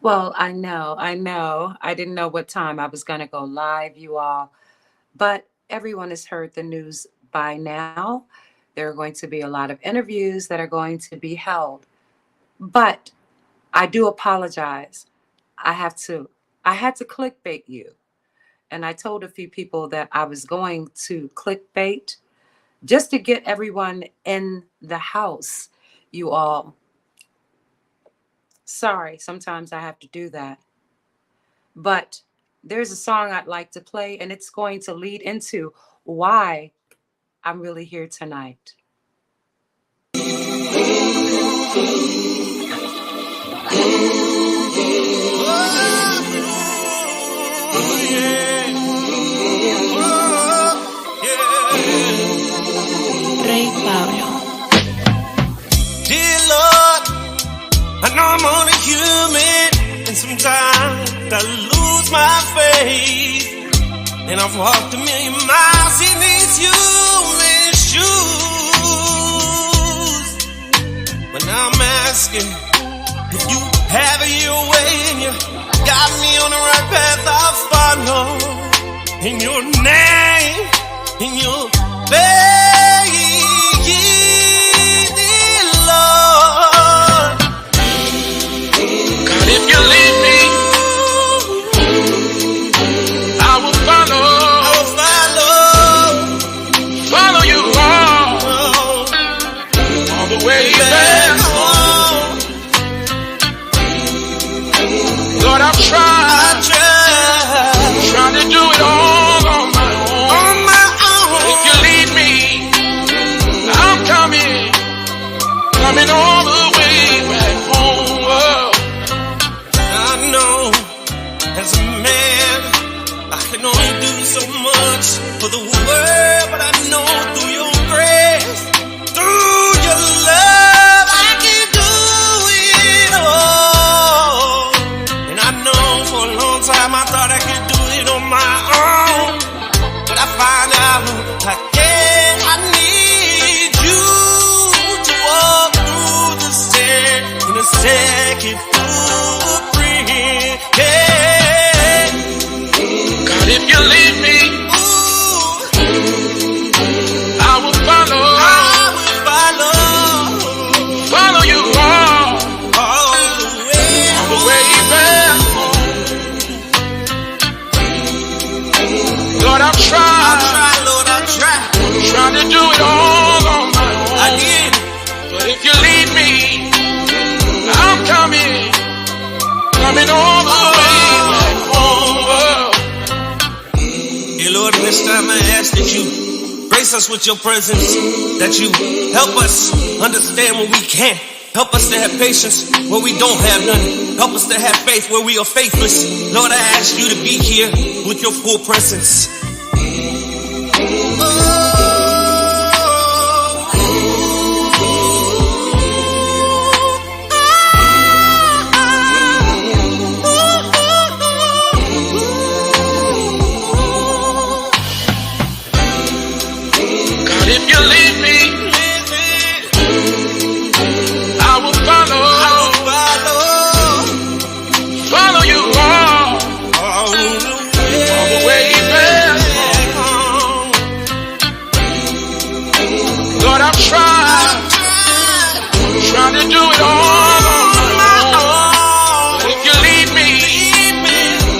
Well, I know. I didn't know what time I was going to go live, you all, but everyone has heard the news by now. There are going to be a lot of interviews that are going to be held, but I do apologize. I have to, I had to clickbait you. And I told a few people that I was going to clickbait just to get everyone in the house, you all. Sorry, sometimes I have to do that. But there's a song I'd like to play, and it's going to lead into why I'm really here tonight. Rey Pablo. Dear Lord, I know I'm only human, and sometimes I lose my faith. And I've walked a million miles in these human shoes. But now I'm asking if you have it your way and you got me on the right path, I'll follow. In your name, in your faith, Lord. God, if you lead me, I will follow. I will follow you all the way back home. Lord, I've tried to do it all on my own. If you lead me, I'm coming all the way back home. I know, as a man, I can only do so much for the world, but I know through your grace, through your love, I can do it all. And I know for a long time I thought I could do it on my own, but I find out I can't. I need you to walk through the sand in a second footprint. Yeah. God, if you lead me, I will follow. Follow you all the way back home. Lord, I've tried to do it all on my own. I did. But if you lead me, I'm coming all the way back home. Dear Lord, this time I ask that you grace us with your presence, that you help us understand when we can't. Help us to have patience where we don't have none. Help us to have faith where we are faithless. Lord, I ask you to be here with your full presence. God, if you lead me, I will follow. Follow you all the way back home. Lord, I've tried to do it all on my own. But if you lead me,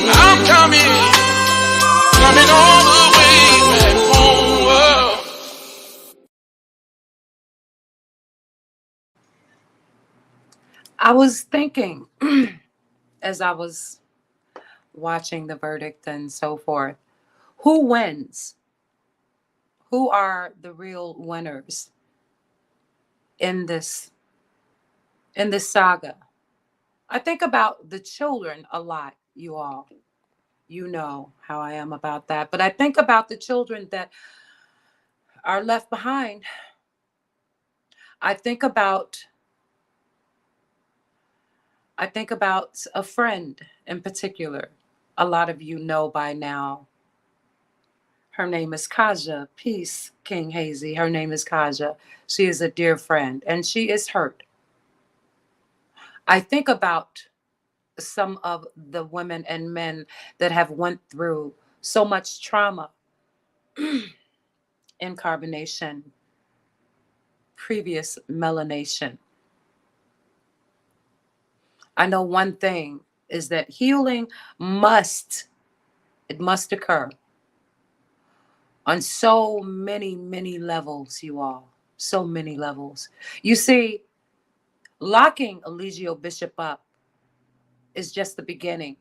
I'm coming all the way back home. I was thinking as I was watching the verdict and so forth, who wins? Who are the real winners in this saga? I think about the children a lot, you all. You know how I am about that. But I think about the children that are left behind. I think about I think about a friend in particular. A lot of you know by now. Her name is Kaja. Peace, King Hazy. Her name is Kaja. She is a dear friend and she is hurt. I think about some of the women and men that have went through so much trauma in carbonation, previous melanation. I know one thing is that healing must occur on so many, many levels, you all. So many levels. You see, locking Eligio Bishop up is just the beginning.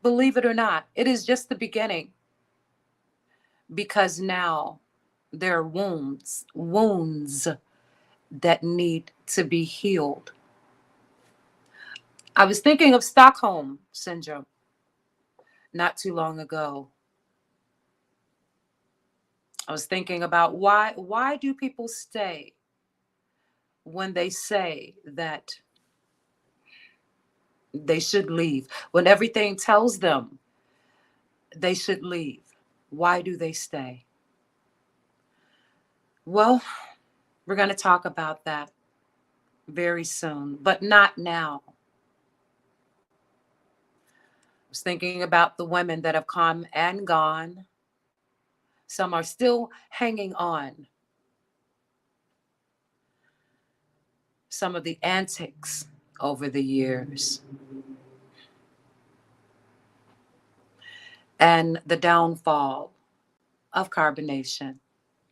Believe it or not, it is just the beginning. Because now there are wounds that need to be healed. I was thinking of Stockholm Syndrome not too long ago. I was thinking about why do people stay when they say that they should leave, when everything tells them they should leave? Why do they stay? Well, we're going to talk about that very soon, but not now. I was thinking about the women that have come and gone. Some are still hanging on. Some of the antics over the years. And the downfall of carbonation.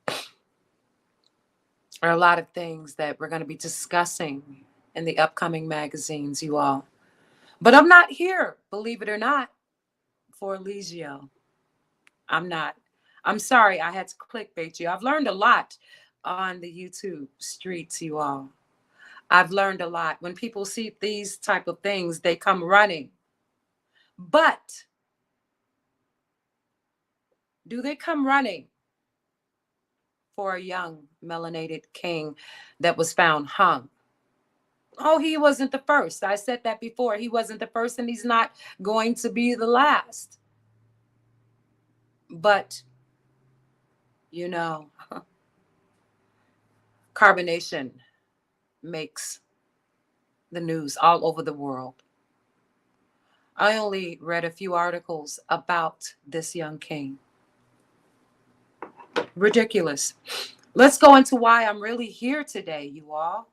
There are a lot of things that we're going to be discussing in the upcoming magazines, you all. But I'm not here, believe it or not, for Eligio. I'm not. I'm sorry I had to clickbait you. I've learned a lot on the YouTube streets, you all. I've learned a lot. When people see these type of things, they come running. But do they come running for a young melanated king that was found hung? Oh, he wasn't the first. I said that before. He wasn't the first, and he's not going to be the last. But, you know, carbonation makes the news all over the world. I only read a few articles about this young king. Ridiculous. Let's go into why I'm really here today, you all.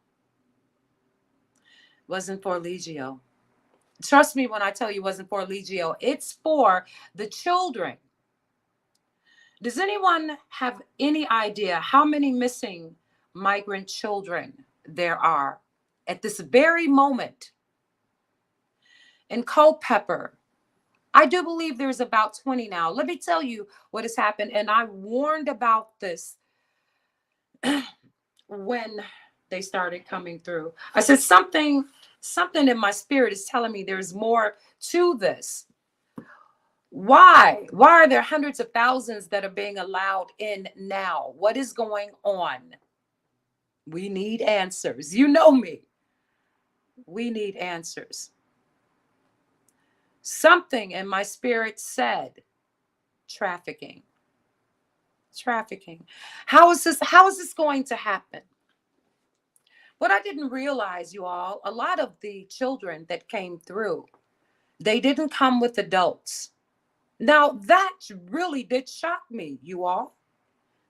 It wasn't for Eligio. Trust me when I tell you it wasn't for Eligio. It's for the children. Does anyone have any idea how many missing migrant children there are at this very moment? In Culpeper, I do believe there's about 20 now. Let me tell you what has happened. And I warned about this when they started coming through. I said something in my spirit is telling me there's more to this. Why are there hundreds of thousands that are being allowed in now? What is going on? We need answers. You know me. We need answers. Something in my spirit said trafficking. How is this going to happen? What I didn't realize, you all, a lot of the children that came through, they didn't come with adults. Now, that really did shock me, you all.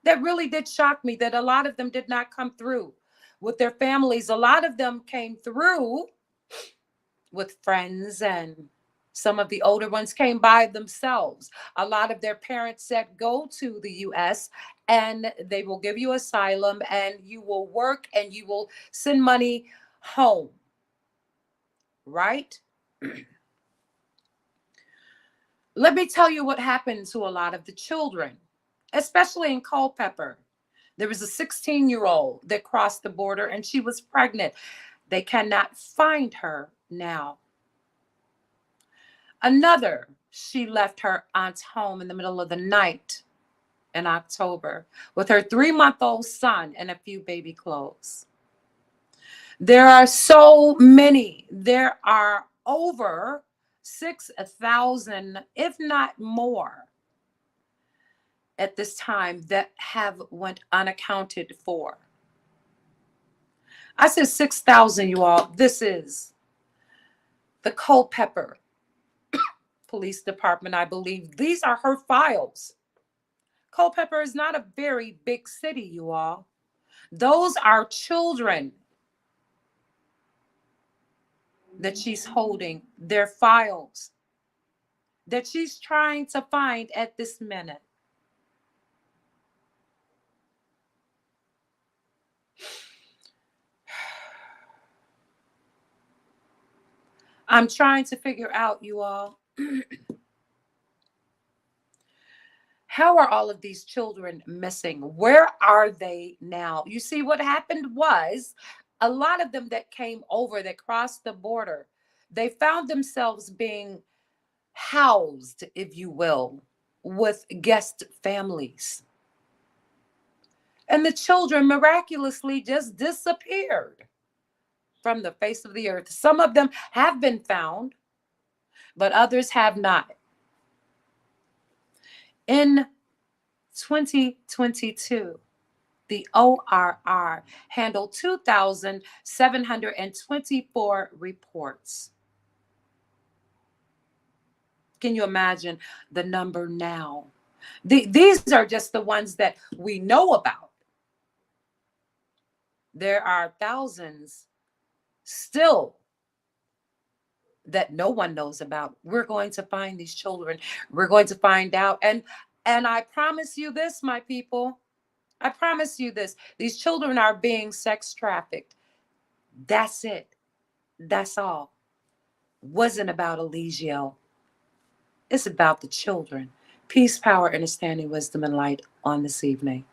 That really did shock me that a lot of them did not come through with their families. A lot of them came through with friends, and some of the older ones came by themselves. A lot of their parents said, go to the U.S. and they will give you asylum and you will work and you will send money home. Right? Let me tell you what happened to a lot of the children, especially in Culpeper. There was a 16-year-old that crossed the border and she was pregnant. They cannot find her now. Another, she left her aunt's home in the middle of the night in October with her 3-month-old son and a few baby clothes. There are so many. There are over 6,000, if not more, at this time that have went unaccounted for. I said 6,000, you all. This is The Culpeper Police Department, I believe. These are her files. Culpeper is not a very big city, you all. Those are children that she's holding, their files that she's trying to find at this minute. I'm trying to figure out, you all, how are all of these children missing? Where are they now? You see, what happened was a lot of them that came over, that crossed the border, they found themselves being housed, if you will, with guest families. And the children miraculously just disappeared from the face of the earth. Some of them have been found, but others have not. In 2022, the ORR handled 2,724 reports. Can you imagine the number now? These are just the ones that we know about. There are thousands still that no one knows about. We're going to find these children. We're going to find out. And I promise you this, my people. I promise you this. These children are being sex trafficked. That's it. That's all. Wasn't about Eligio. It's about the children. Peace, power, understanding, wisdom, and light on this evening.